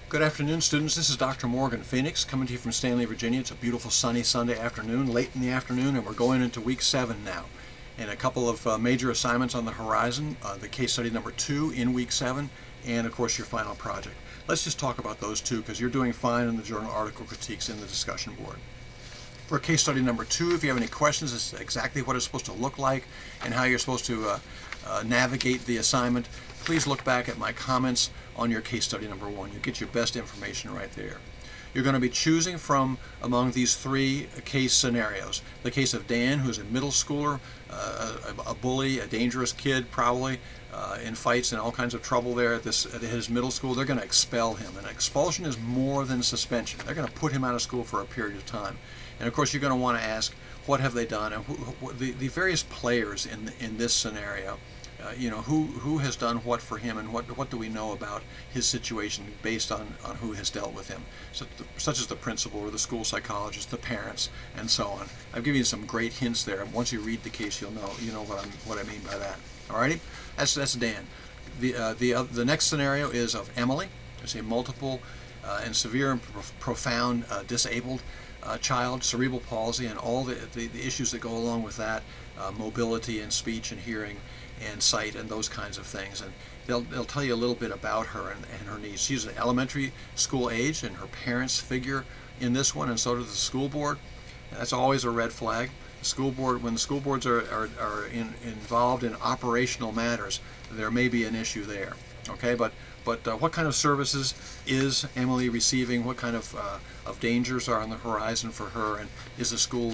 Good afternoon, students. This is Dr. Morgan Phenix coming to you from Stanley, Virginia. It's a beautiful sunny Sunday afternoon, late in the afternoon, and we're going into week 7 now. And a couple of major assignments on the horizon, the case study number 2 in week 7, and of course your final project. Let's just talk about those two because you're doing fine in the journal article critiques in the discussion board. For case study number 2, if you have any questions as to exactly what it's supposed to look like and how you're supposed to navigate the assignment, please look back at my comments on your case study number 1. You get your best information right there. You're going to be choosing from among these 3 case scenarios. The case of Dan, who's a middle schooler, a bully, a dangerous kid probably, in fights and all kinds of trouble there at his middle school. They're going to expel him. And expulsion is more than suspension. They're going to put him out of school for a period of time. And of course you're going to want to ask, what have they done? And the various players in this scenario, who has done what for him, and what do we know about his situation based on who has dealt with him, such as the principal or the school psychologist, the parents, and so on. I've given you some great hints there. Once you read the case, you'll know what I mean by that. Alrighty, that's Dan. The next scenario is of Emily. It's a multiple and severe and profound disabled child, cerebral palsy, and all the issues that go along with that, mobility and speech and hearing and sight and those kinds of things. And they'll tell you a little bit about her and her needs. She's an elementary school age, and her parents figure in this one, and so does the school board. That's always a red flag. When the school boards are involved in operational matters, there may be an issue there. Okay, but what kind of services is Emily receiving? What kind of dangers are on the horizon for her? And is the school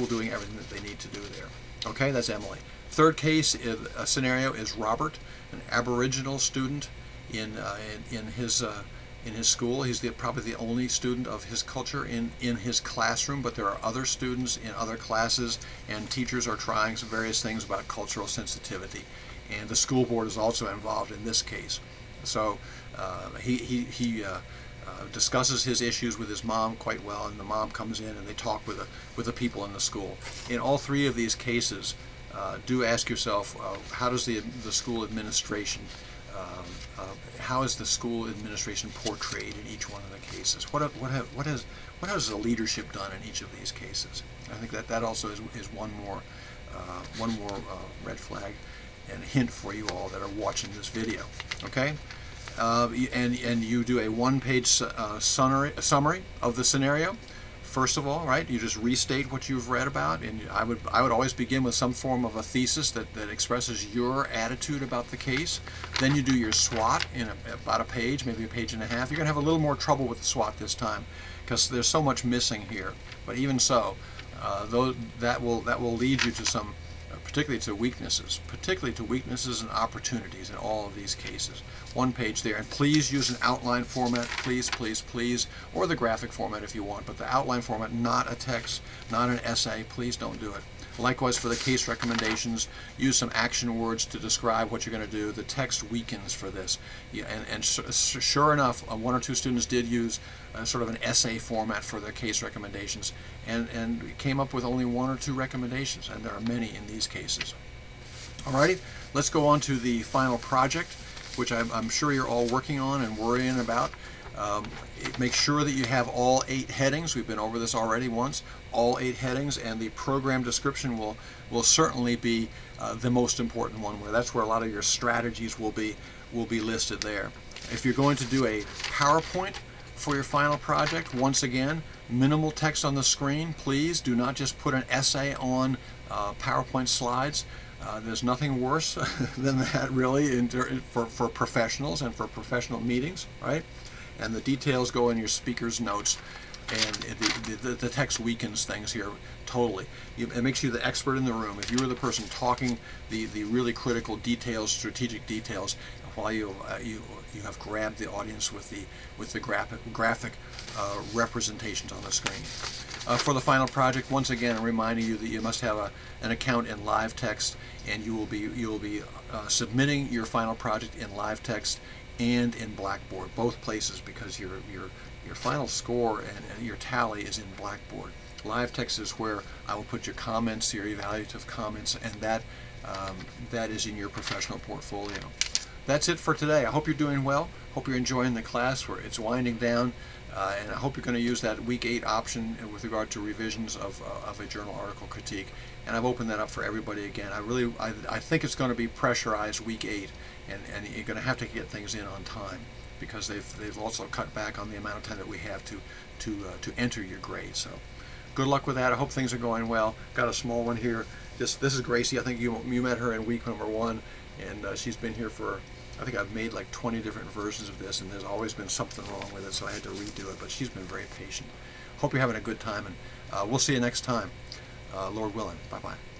doing everything that they need to do there? Okay, that's Emily. Third case scenario is Robert, an Aboriginal student in his school. He's probably the only student of his culture in his classroom, but there are other students in other classes, and teachers are trying some various things about cultural sensitivity. And the school board is also involved in this case. So he discusses his issues with his mom quite well, and the mom comes in and they talk with the people in the school. In all 3 of these cases, do ask yourself, how does the school administration how is the school administration portrayed in each one of the cases? What has the leadership done in each of these cases? I think that also is one more red flag and hint for you all that are watching this video. Okay, and you do a 1-page summary of the scenario. First of all, right, you just restate what you've read about, and I would always begin with some form of a thesis that expresses your attitude about the case. Then you do your SWOT in about a page, maybe a page and a half. You're going to have a little more trouble with the SWOT this time because there's so much missing here. But even so, that will lead you to some, particularly to weaknesses and opportunities in all of these cases. 1 page there, and please use an outline format, please, or the graphic format if you want, but the outline format, not a text, not an essay. Please don't do it. Likewise for the case recommendations, use some action words to describe what you're going to do. The text weakens for this. And sure enough, 1 or 2 students did use sort of an essay format for their case recommendations, and came up with only 1 or 2 recommendations, and there are many in these cases. Alrighty, let's go on to the final project, which I'm sure you're all working on and worrying about. Make sure that you have all 8 headings. We've been over this already once. All 8 headings, and the program description will certainly be the most important one, where that's where a lot of your strategies will be listed there. If you're going to do a PowerPoint for your final project, once again, minimal text on the screen. Please do not just put an essay on PowerPoint slides. There's nothing worse than that, really, for professionals and for professional meetings, right? And the details go in your speaker's notes, and the text weakens things here totally. It makes you the expert in the room. If you were the person talking the really critical details, strategic details, while you have grabbed the audience with the graphic representations on the screen. For the final project, once again, I'm reminding you that you must have an account in live text, and you will be submitting your final project in live text and in Blackboard, both places, because your final score and your tally is in Blackboard. Live text is where I will put your comments, your evaluative comments, and that is in your professional portfolio. that's it for today. I hope you're doing well. Hope you're enjoying the class where it's winding down. And I hope you're going to use that week 8 option with regard to revisions of a journal article critique. And I've opened that up for everybody again. I think it's going to be pressurized week 8, and you're going to have to get things in on time because they've also cut back on the amount of time that we have to enter your grade. So good luck with that. I hope things are going well. Got a small one here. This is Gracie. I think you met her in week number 1, and she's been here for, I think I've made like 20 different versions of this, and there's always been something wrong with it, so I had to redo it, but she's been very patient. Hope you're having a good time, and we'll see you next time, Lord willing. Bye-bye.